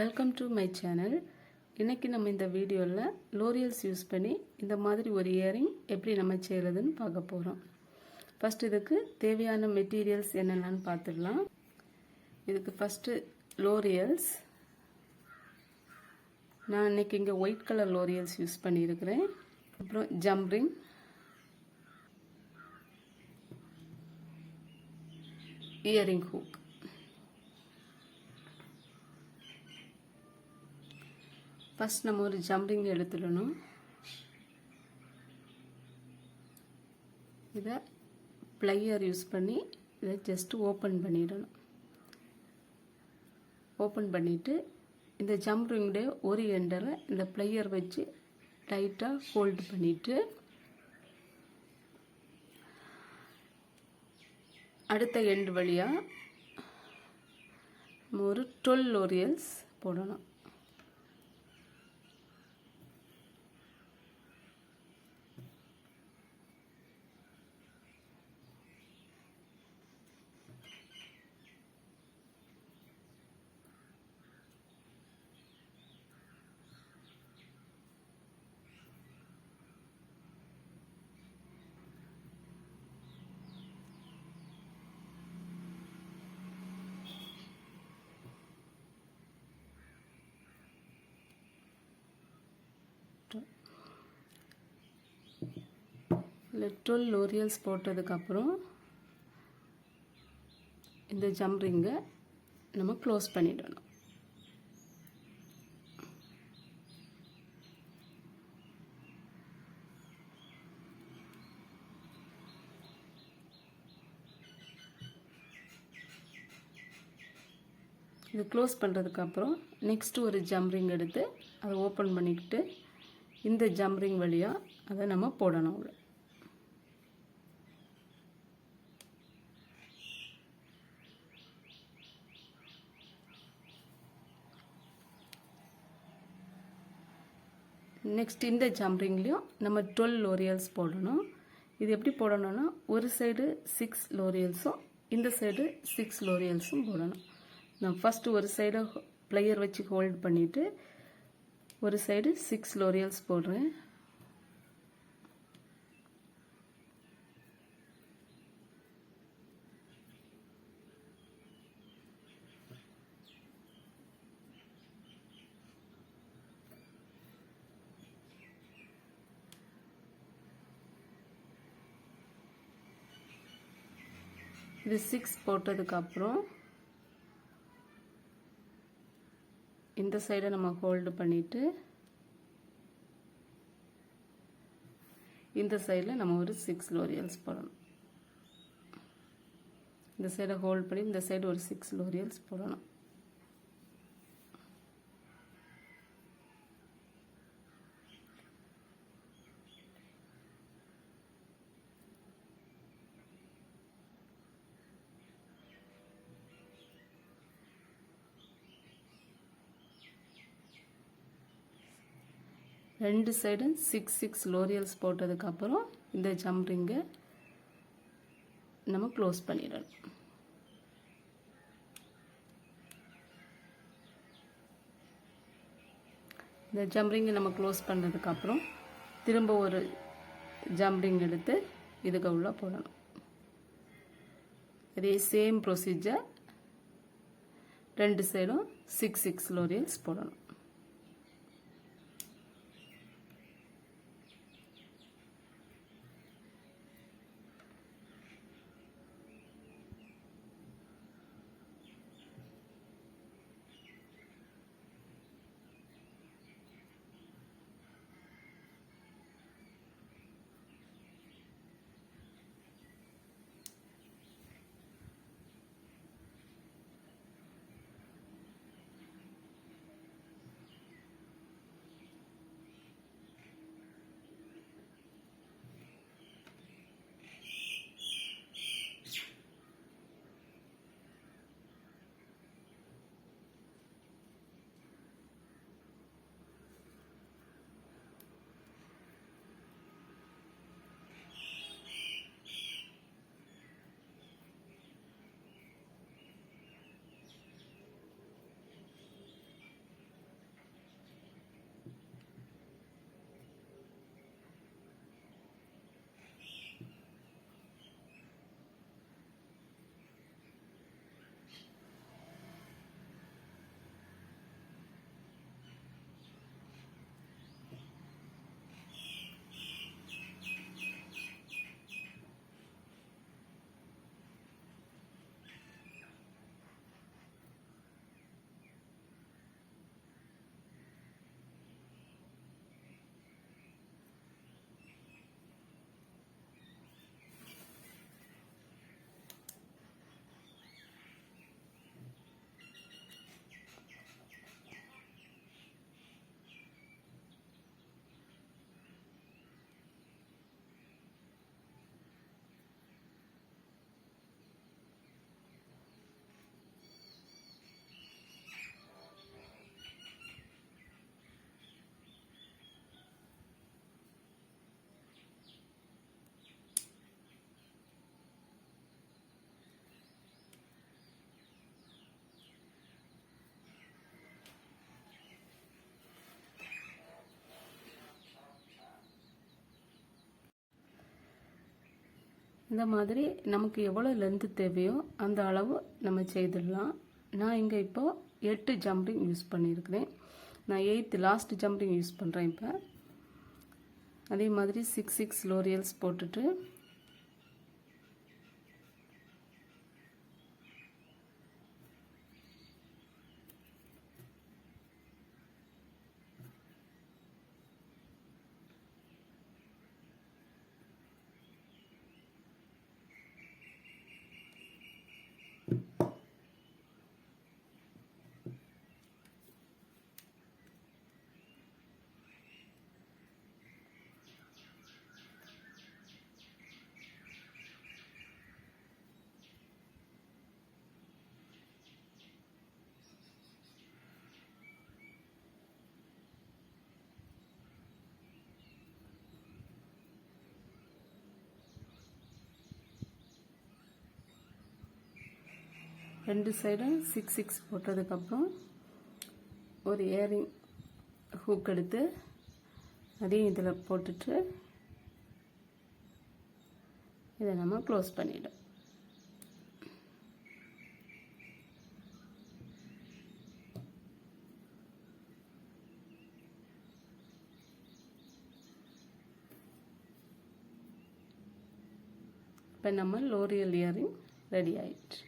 Welcome to my channel. இன்றைக்கி நம்ம இந்த வீடியோவில் லோரியல்ஸ் யூஸ் பண்ணி இந்த மாதிரி ஒரு இயரிங் எப்படி நம்ம செய்கிறதுன்னு பார்க்க போகிறோம். ஃபஸ்ட் இதுக்கு தேவையான மெட்டீரியல்ஸ் என்னென்னு பார்த்துடலாம். இதுக்கு ஃபஸ்ட்டு லோரியல்ஸ். நான் இன்றைக்கி இங்கே ஒயிட் கலர் லோரியல்ஸ் யூஸ் பண்ணியிருக்கிறேன். அப்புறம் ஜம்ரிங், இயரிங் ஹூக். ஃபஸ்ட் நம்ம ஒரு ஜம்ரிங் எடுத்துடணும். இதை ப்ளையர் யூஸ் பண்ணி இதை ஜஸ்ட்டு ஓப்பன் பண்ணிடணும். ஓப்பன் பண்ணிவிட்டு இந்த ஜம்ரிங்குடைய ஒரு எண்டில் இந்த ப்ளையர் வச்சு டைட்டாக ஹோல்டு பண்ணிவிட்டு அடுத்த எண்டு வழியாக நம்ம ஒரு 12 லோரியல்ஸ் போடணும். இல்லை 12 லோரியல்ஸ் போட்டதுக்கப்புறம் இந்த ஜம்ரிங்கை நம்ம க்ளோஸ் பண்ணிடணும். இது க்ளோஸ் பண்ணுறதுக்கப்புறம் நெக்ஸ்ட்டு ஒரு ஜம்ரிங் எடுத்து அதை ஓப்பன் பண்ணிக்கிட்டு இந்த ஜம்ரிங் வழியாக அதை நம்ம போடணும். உள்ள நெக்ஸ்ட் இந்த ஜம்ரிங்லேயும் நம்ம 12 லோரியல்ஸ் போடணும். இது எப்படி போடணும்னா ஒரு சைடு 6 லோரியல்ஸும் இந்த சைடு 6 லோரியல்ஸும் போடணும். நான் ஃபஸ்ட்டு ஒரு சைடை ப்ளையர் வச்சு ஹோல்ட் பண்ணிவிட்டு ஒரு சைடு 6 லோரியல்ஸ் போடுறேன். இது 6 போட்டதுக்கப்புறம் இந்த சைடை நம்ம ஹோல்டு பண்ணிவிட்டு இந்த சைடில் நம்ம ஒரு 6 லோரியல்ஸ் போடணும். இந்த சைடை ஹோல்ட் பண்ணி இந்த சைடு ஒரு 6 லோரியல்ஸ் போடணும். ரெண்டு சைடும் 6 லோரியல்ஸ் போட்டதுக்கப்புறம் இந்த ஜம்ரிங்கை நம்ம க்ளோஸ் பண்ணிடணும். இந்த ஜம்ரிங்கை நம்ம க்ளோஸ் பண்ணதுக்கப்புறம் திரும்ப ஒரு ஜம்ரிங் எடுத்து இதுக்கு உள்ள போடணும். இதே சேம் ப்ரொசீஜர் ரெண்டு சைடும் 6 லோரியல்ஸ் போடணும். இந்த மாதிரி நமக்கு எவ்வளோ லென்த்து தேவையோ அந்த அளவு நம்ம செய்திடலாம். நான் இங்கே இப்போது 8 ஜம்பிங் யூஸ் பண்ணியிருக்கிறேன். நான் 8th லாஸ்ட் ஜம்பிங் யூஸ் பண்ணுறேன். இப்போ அதே மாதிரி 6 லோரியல்ஸ் போட்டுட்டு ரெண்டு சைடும் 6 போட்டதுக்கப்புறம் ஒரு இயரிங் ஹூக் எடுத்து அதையும் இதில் போட்டுட்டு இதை நம்ம க்ளோஸ் பண்ணிவிடும். இப்போ நம்ம லோரியல் இயரிங் ரெடி ஆயிடுச்சு.